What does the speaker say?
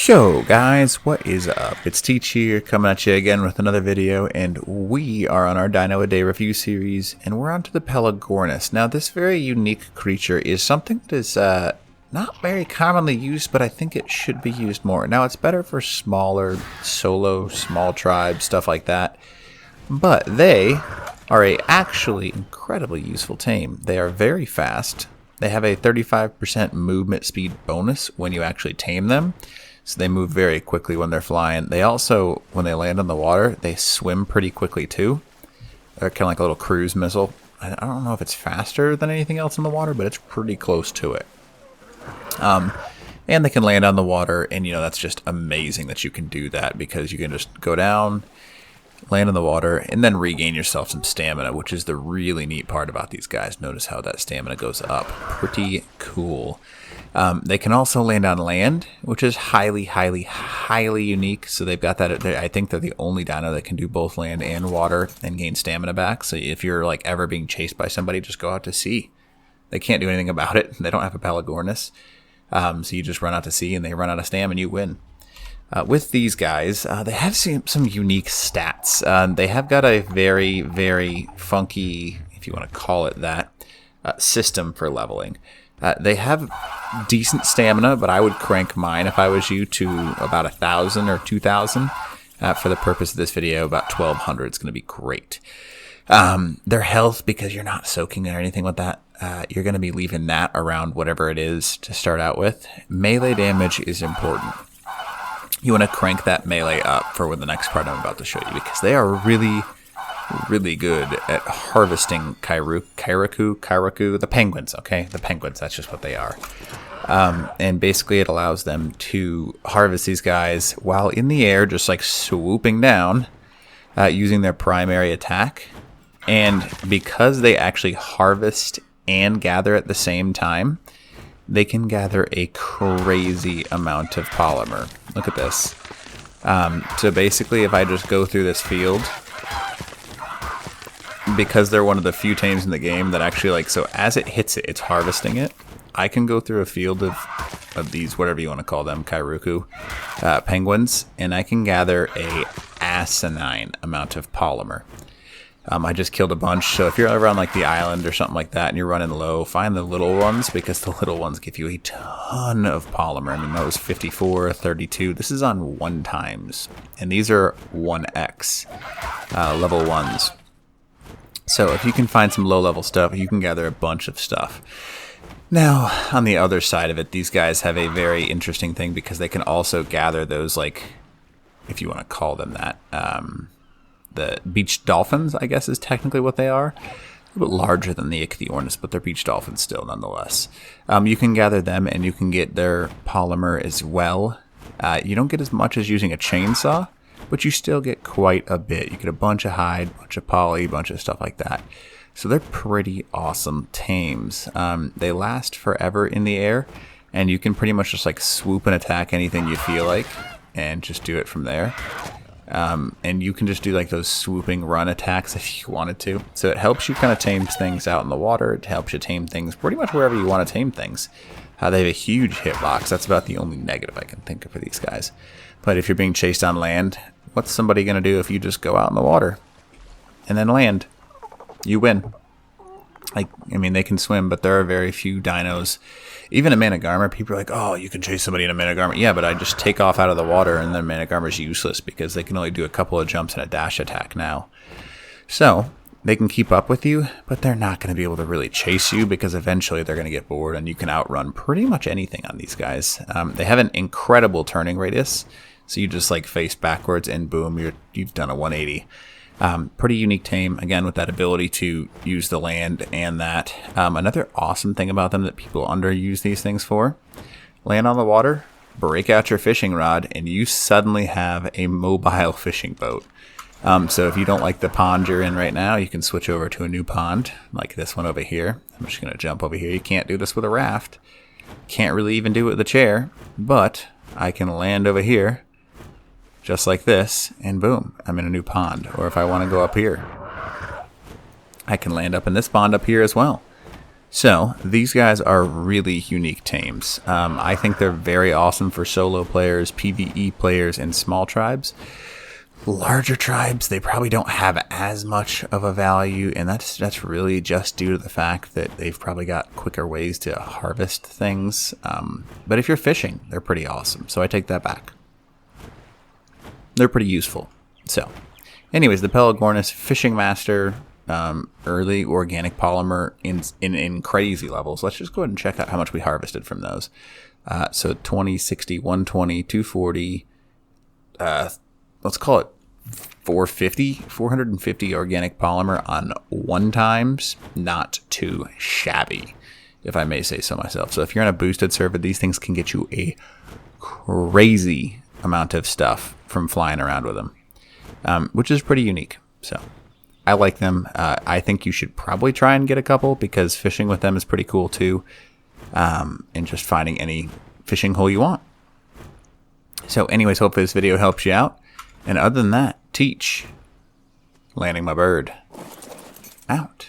Yo guys, what is up? It's Teach here, coming at you again with another video, and we are on our Dino a Day review series, and we're on to the Pelagornis. Now this very unique creature is something that is not very commonly used, but I think it should be used more. Now it's better for smaller, solo, small tribes, stuff like that, but they are a actually incredibly useful tame. They are very fast. They have a 35% movement speed bonus when you actually tame them. So they move very quickly when they're flying. They also, when they land on the water, they swim pretty quickly too. They're kind of like a little cruise missile. I don't know if it's faster than anything else in the water, but it's pretty close to it. And they can land on the water, and you know, that's just amazing that you can do that, because you can just go down, land in the water, and then regain yourself some stamina, which is the really neat part about these guys. Notice how that stamina goes up. Pretty cool. They can also land on land, which is highly unique. So they've got that. I think they're the only dino that can do both land and water and gain stamina back. So if you're like ever being chased by somebody, just go out to sea. They can't do anything about it. They don't have a Pelagornis. So you just run out to sea and they run out of stamina and you win. With these guys, they have some unique stats. They have got a very funky, if you want to call it that, system for leveling. They have decent stamina, but I would crank mine if I was you to about 1,000 or 2,000. For the purpose of this video, about 1,200 is going to be great. Their health, because you're not soaking or anything with that, you're going to be leaving that around whatever it is to start out with. Melee damage is important. You want to crank that melee up for the next part I'm about to show you, because they are really good at harvesting Kairaku, the penguins, okay? The penguins, that's just what they are. And basically it allows them to harvest these guys while in the air, just like swooping down, using their primary attack. And because they actually harvest and gather at the same time, they can gather a crazy amount of polymer. Look at this. So basically, if I just go through this field, because they're one of the few tames in the game that actually, like, so as it hits it, it's harvesting it. I can go through a field of these, whatever you want to call them, Kairaku penguins, and I can gather a asinine amount of polymer. I just killed a bunch, so if you're ever on like the island or something like that and you're running low, find the little ones, because the little ones give you a ton of polymer. I mean, that was 54, 32. This is on 1 times, and these are 1x level 1s. So if you can find some low-level stuff, you can gather a bunch of stuff. Now, on the other side of it, these guys have a very interesting thing, because they can also gather those, like, if you want to call them that, the beach dolphins, I guess, is technically what they are. A little bit larger than the Ichthyornis, but they're beach dolphins still, nonetheless. You can gather them, and you can get their polymer as well. You don't get as much as using a chainsaw, but you still get quite a bit. You get a bunch of hide, bunch of poly, bunch of stuff like that. So they're pretty awesome tames. They last forever in the air, and you can pretty much just like swoop and attack anything you feel like, and just do it from there. And you can just do like those swooping run attacks if you wanted to. So it helps you kind of tame things out in the water. It helps you tame things pretty much wherever you want to tame things. They have a huge hitbox. That's about the only negative I can think of for these guys. But if you're being chased on land, what's somebody going to do if you just go out in the water and then land? You win. I mean, they can swim, but there are very few dinos. Even a Managarmr, people are like, oh, you can chase somebody in a Managarmr. Yeah, but I just take off out of the water, and then Managarmr's useless, because they can only do a couple of jumps and a dash attack now. So they can keep up with you, but they're not going to be able to really chase you, because eventually they're going to get bored, and you can outrun pretty much anything on these guys. They have an incredible turning radius, so you just like face backwards, and boom, you've done a 180. Pretty unique tame, again, with that ability to use the land and that. Another awesome thing about them that people underuse these things for: land on the water, break out your fishing rod, and you suddenly have a mobile fishing boat. So if you don't like the pond you're in right now, you can switch over to a new pond, like this one over here. I'm just going to jump over here. You can't do this with a raft. Can't really even do it with a chair, but I can land over here, just like this, and boom, I'm in a new pond. Or if I want to go up here, I can land up in this pond up here as well. So these guys are really unique tames. I think they're very awesome for solo players, PvE players, and small tribes. Larger tribes, they probably don't have as much of a value, and that's really just due to the fact that they've probably got quicker ways to harvest things. But if you're fishing, they're pretty awesome, so I take that back. They're pretty useful. So, anyways, the Pelagornis Fishing Master, early organic polymer in crazy levels. Let's just go ahead and check out how much we harvested from those. So 20, 60, 120, 240, let's call it 450 organic polymer on 1 times. Not too shabby, if I may say so myself. So if you're on a boosted server, these things can get you a crazy amount of stuff from flying around with them, which is pretty unique. So I like them. I think you should probably try and get a couple, because fishing with them is pretty cool too, and just finding any fishing hole you want. So anyways, hopefully this video helps you out. And other than that, teach. Landing my bird. Out.